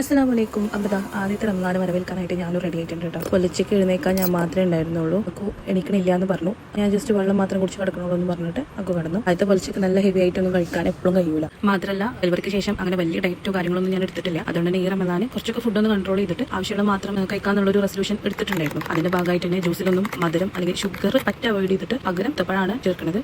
അസ്സലാമലൈക്കും. അപ്പോൾ ആദ്യത്തെ റമദാൻ വരവേൽക്കാനായിട്ട് ഞാൻ റെഡി ആയിട്ടുണ്ട് കേട്ടോ. പൊലിച്ചയ്ക്ക് എഴുന്നേക്കാൻ ഞാൻ മാത്രമേ ഉണ്ടായിരുന്നുള്ളൂ. അപ്പോൾ എണീക്കണില്ല എന്ന് പറഞ്ഞു. ഞാൻ ജസ്റ്റ് വെള്ളം മാത്രം കുടിച്ച് കിടക്കണുള്ളൂ എന്ന് പറഞ്ഞിട്ട് ഒക്കെ കിടന്നു. ആദ്യത്തെ പൊലിച്ചയ്ക്ക് നല്ല ഹെവി ആയിട്ടൊന്നും കഴിക്കാൻ എപ്പോഴും കഴിയൂല. മാത്രമല്ല ഡെലിവറിക്ക് ശേഷം അങ്ങനെ വലിയ ഡയറ്റോ കാര്യങ്ങളൊന്നും ഞാൻ എടുത്തിട്ടില്ല. അതുകൊണ്ട് തന്നെ ഈ റമദാൻ കുറച്ചൊക്കെ ഫുഡൊന്ന് കൺട്രോൾ ചെയ്തിട്ട് ആവശ്യമുള്ള മാത്രം കഴിക്കാന്നുള്ളൊരു റെസൊല്യൂഷൻ എടുത്തിട്ടുണ്ടായിരുന്നു. അതിന്റെ ഭാഗമായിട്ട് തന്നെ ജ്യൂസിലൊന്നും മധുരം അല്ലെങ്കിൽ ഷുഗർ പറ്റ അവോയ്ഡ് ചെയ്തിട്ട് പകരം ഇത്തപ്പോഴാണ് ചേർക്കുന്നത്.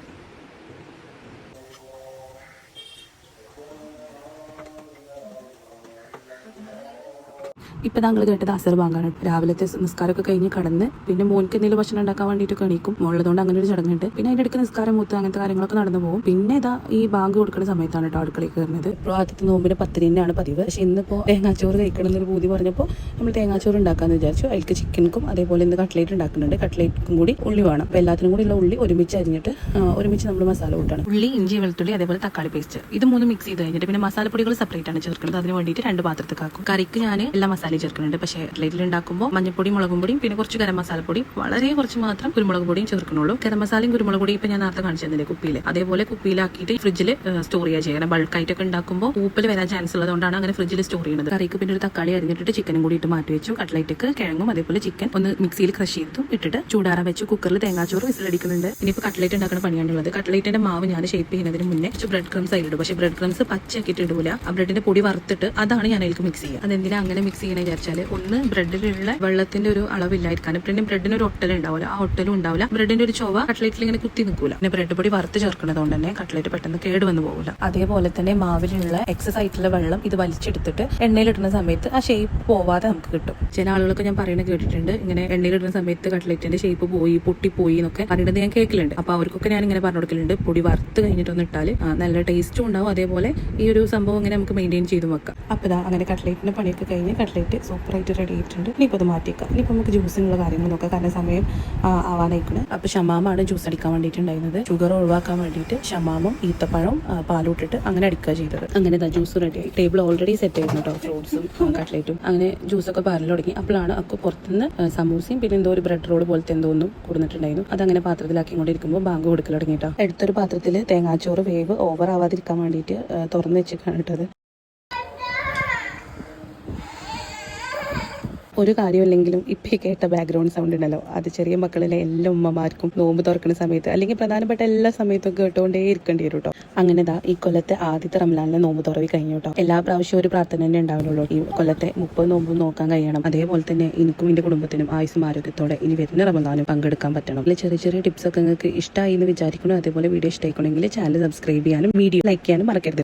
ഇപ്പം താങ്കൾ കേട്ടത് അസർ ബാങ്കാണ്. രാവിലത്തെ നിസ്കാരമൊക്കെ കഴിഞ്ഞ് കടന്ന് പിന്നെ മോനിക്ക് എന്തെങ്കിലും ഭക്ഷണം ഉണ്ടാക്കാൻ വേണ്ടിയിട്ട് എണീക്കും. മോളതുകൊണ്ട് അങ്ങനെ ഒരു ചടങ്ങുണ്ട്. പിന്നെ അതിൻ്റെ ഇടയ്ക്ക് നിസ്കാരം മൂത്ത് അങ്ങനത്തെ കാര്യങ്ങളൊക്കെ നടന്നു പോകും. പിന്നെ ഇതാ ഈ ബാങ്ക് കൊടുക്കുന്ന സമയത്താണ് കേട്ടോ അടുക്കളയിൽ കയറുന്നത്. ഇപ്പോൾ ആദ്യത്തെ നോമ്പിന് 10 പതിവ്. പക്ഷെ ഇന്നിപ്പോൾ തേങ്ങാച്ചോറ് കഴിക്കണം എന്നൊരു പൂതി പറഞ്ഞപ്പോൾ നമ്മൾ തേങ്ങാച്ചോറ് ഉണ്ടാക്കാമെന്ന് വിചാരിച്ചു. അതിലേക്ക് ചിക്കനും അതേപോലെ ഇന്ന് കട്ട്ലേറ്റ് ഉണ്ടാക്കുന്നുണ്ട്. കട്ട്ലേറ്റും കൂടി ഉള്ളി വേണം. അപ്പോൾ എല്ലാത്തിനും കൂടി ഉള്ള ഉള്ളി ഒരുമിച്ച് അരിഞ്ഞിട്ട് ഒരുമിച്ച് നമ്മൾ മസാല കൂട്ടാണ്. ഉള്ളി, ഇഞ്ചി, വെളുത്തുള്ളി, അതേപോലെ തക്കാളി പേസ്റ്റ് ഇത് മൂന്ന് മിക്സ് ചെയ്ത് കഴിഞ്ഞിട്ട് പിന്നെ മസാലപ്പൊടികൾ സെപ്പറേറ്റ് ആണ് ചേർക്കുന്നത്. അതിന് വേണ്ടിയിട്ട് 2 പാത്രത്തിലാക്കും. കറിക്ക് ഞാൻ എല്ലാ മസാല ചേർക്കുന്നുണ്ട്. പക്ഷേ കട്ട്ലേറ്റിൽ ഉണ്ടാക്കുമ്പോൾ മഞ്ഞപ്പൊടി, മുളകും പൊടിയും പിന്നെ കുറച്ച് ഗരം മസാലപ്പൊടി, വളരെ കുറച്ച് മാത്രം കുരുമുളക് പൊടിയും ചേർക്കുന്നുള്ളൂ. ഗരം മസാലയും കുരുമുളക് പൊടിയും ഇപ്പം ഞാൻ നേരത്തെ കാണിച്ചു തന്നില്ലേ കുപ്പിയിൽ, അതേപോലെ കുപ്പിയിലാക്കിയിട്ട് ഫ്രിഡ്ജിൽ സ്റ്റോർ ചെയ്യുക ചെയ്യണം. ബൾക്കായിട്ടൊക്കെ ഉണ്ടാക്കുമ്പോൾ പൂപ്പൽ വരാൻ ചാൻസ് ഉള്ളതുകൊണ്ടാണ് അങ്ങനെ ഫ്രിഡ്ജിൽ സ്റ്റോർ ചെയ്യുന്നത്. കറിക്ക് പിന്നെ ഒരു തക്കാളി അരിഞ്ഞിട്ട് ചിക്കനും കൂടി ഇട്ട് മാറ്റി വെച്ചു. കട്ട്ലേറ്റ് കിഴങ്ങും അതേപോലെ ചിക്കൻ ഒന്ന് മിക്സിയിൽ ക്രഷ് ചെയ്തും ഇട്ടിട്ട് ചൂടാറാൻ വെച്ചു. കുക്കറിൽ തേങ്ങാച്ചോറ് വിസിലടിക്കുന്നുണ്ട്. ഇനിയിപ്പോൾ കട്ട്ലേറ്റ് ഉണ്ടാക്കുന്ന പണിയാണുള്ളത്. കട്ട്ലേറ്റിന്റെ മാവ് ഞാൻ ഷേപ്പ് ചെയ്യുന്നതിന് മുന്നേ കുറച്ച് ബ്രെഡ് ക്രംസ് അതിലിടും. പക്ഷേ ബ്രെഡ് ക്രംസ് പച്ചയാക്കിയിട്ട് ഇടൂല. ആ ബ്രെഡിന്റെ പൊടി വറുത്തിട്ട് അതാണ് ഞാൻ അതിലേക്ക് മിക്സ് ചെയ്യുക. അതെന്തിനാ അങ്ങനെ മിക്സ് ചെയ്യണമെന്ന് വിചാരിച്ചാൽ ഒന്ന് ബ്രെഡിലുള്ള വെള്ളത്തിന്റെ ഒരു അളവില്ലായിരിക്കാനും പിന്നെ ബ്രെഡിന് ഒരു ഒട്ടൽ ഉണ്ടാവില്ല. ആ ഒട്ടലും ഉണ്ടാവില്ല. ബ്രെഡിന്റെ ഒരു ചൊവ്വ കട്ട്ലേറ്റിൽ ഇങ്ങനെ കുത്തി നിൽക്കൂല. പിന്നെ ബ്രെഡ് പൊടി വറുത്ത് ചേർക്കുന്നതുകൊണ്ട് തന്നെ കട്ട്ലേറ്റ് പെട്ടെന്ന് കേടുവന്ന് പോകില്ല. അതേപോലെ തന്നെ മാവിലുള്ള എക്സസ് ആയിട്ടുള്ള വെള്ളം ഇത് വലിച്ചെടുത്തിട്ട് എണ്ണയിലിടുന്ന സമയത്ത് ആ ഷേപ്പ് പോവാതെ നമുക്ക് കിട്ടും. ചില ആളുകളൊക്കെ ഞാൻ പറയുന്നത് കേട്ടിട്ടുണ്ട്, ഇങ്ങനെ എണ്ണയിലിടുന്ന സമയത്ത് കട്ട്ലേറ്റിന്റെ ഷേപ്പ് പോയി പൊട്ടിപ്പോയി എന്നൊക്കെ പറയുന്നത് ഞാൻ കേൾക്കലുണ്ട്. അപ്പൊ അവർക്കൊക്കെ ഞാൻ ഇങ്ങനെ പറഞ്ഞു കൊടുക്കലുണ്ട്, പൊടി വറുത്ത് കഴിഞ്ഞിട്ടൊന്ന് ഇട്ടാൽ നല്ല ടേസ്റ്റും ഉണ്ടാവും. അതേപോലെ ഈ ഒരു സംഭവം ഇങ്ങനെ നമുക്ക് മെയിൻറ്റെയിൻ ചെയ്ത് വെക്കാം. അപ്പോൾ ഇതാ അങ്ങനെ കട്ട്ലേറ്റിന്റെ പണിയൊക്കെ കഴിഞ്ഞ് കട്ട്ലേറ്റ് സൂപ്പറായിട്ട് റെഡി ആയിട്ടുണ്ട്. ഇനിയിപ്പോൾ അത് മാറ്റിയേക്കാം. ഇനിയിപ്പോൾ നമുക്ക് ജ്യൂസിനുള്ള കാര്യങ്ങൾ നോക്കാം, കാരണം സമയം ആവാനായിക്കണം. അപ്പോൾ ഷമാമാണ് ജ്യൂസ് അടിക്കാൻ വേണ്ടിയിട്ടുണ്ടായിരുന്നത്. ഷുഗർ ഒഴിവാക്കാൻ വേണ്ടിയിട്ട് ഷമാമും ഈത്തപ്പഴവും പാലൂട്ടിട്ട് അങ്ങനെ അടിക്കുക ചെയ്തത്. അങ്ങനെ ജ്യൂസ് റെഡിയായി. ടേബിൾ ഓൾറെഡി സെറ്റ് ആയിരുന്നു കേട്ടോ. ഫ്രൂട്ട്സും കട്ട്ലേറ്റും അങ്ങനെ ജ്യൂസൊക്കെ പാലിൽ തുടങ്ങി. അപ്പോഴാണ് ഒക്കെ പുറത്തുനിന്ന് സമൂസയും പിന്നെ എന്തോ ഒരു ബ്രെഡ് റോൾ പോലത്തെ എന്തോ ഒന്നും കൊടുത്തിട്ടുണ്ടായിരുന്നു. അതങ്ങനെ പാത്രത്തിലാക്കിക്കൊണ്ടിരിക്കുമ്പോൾ ബാങ്ക് കൊടുക്കൽ തുടങ്ങിയിട്ടോ. എടുത്തൊരു പാത്രത്തിൽ തേങ്ങാച്ചോറ് വേവ് ഓവർ ആവാതിരിക്കാൻ വേണ്ടിയിട്ട് തുറന്ന് വെച്ചിട്ടാണ് ഇട്ടത്. ഒരു കാര്യമില്ലെങ്കിലും ഇപ്പം ഈ കേട്ട ബാക്ക്ഗ്രൗണ്ട് സൗണ്ട് ഉണ്ടല്ലോ, അത് ചെറിയ മക്കളിലെ എല്ലാ ഉമ്മമാർക്കും നോമ്പ് തുറക്കുന്ന സമയത്ത് അല്ലെങ്കിൽ പ്രധാനപ്പെട്ട എല്ലാ സമയത്തും കേട്ടുകൊണ്ടേ ഇരിക്കേണ്ടി വരും കേട്ടോ. അങ്ങനെ ഈ കൊല്ലത്തെ ആദ്യത്തെ റമദാനിലെ നോമ്പ് തുറവി കഴിഞ്ഞു കേട്ടോ. എല്ലാ പ്രാവശ്യവും ഒരു പ്രാർത്ഥന തന്നെ ഉണ്ടാവുള്ളൂ. ഈ കൊല്ലത്തെ 30 നോമ്പും നോക്കാൻ കഴിയണം. അതേപോലെ തന്നെ എനിക്കും എൻ്റെ കുടുംബത്തിനും ആയുസ്സും ആരോഗ്യത്തോടെ ഇനി വരുന്ന റമദാനും പങ്കെടുക്കാൻ പറ്റണം. അതിൽ ചെറിയ ചെറിയ ടിപ്സ് ഒക്കെ നിങ്ങൾക്ക് ഇഷ്ടമായി എന്ന് വിചാരിക്കണം. അതേപോലെ വീഡിയോ ഇഷ്ടമായിക്കണമെങ്കിൽ ചാനൽ സബ്സ്ക്രൈബ് ചെയ്യാനും വീഡിയോ ലൈക്ക് ചെയ്യാനും മറക്കരുത്.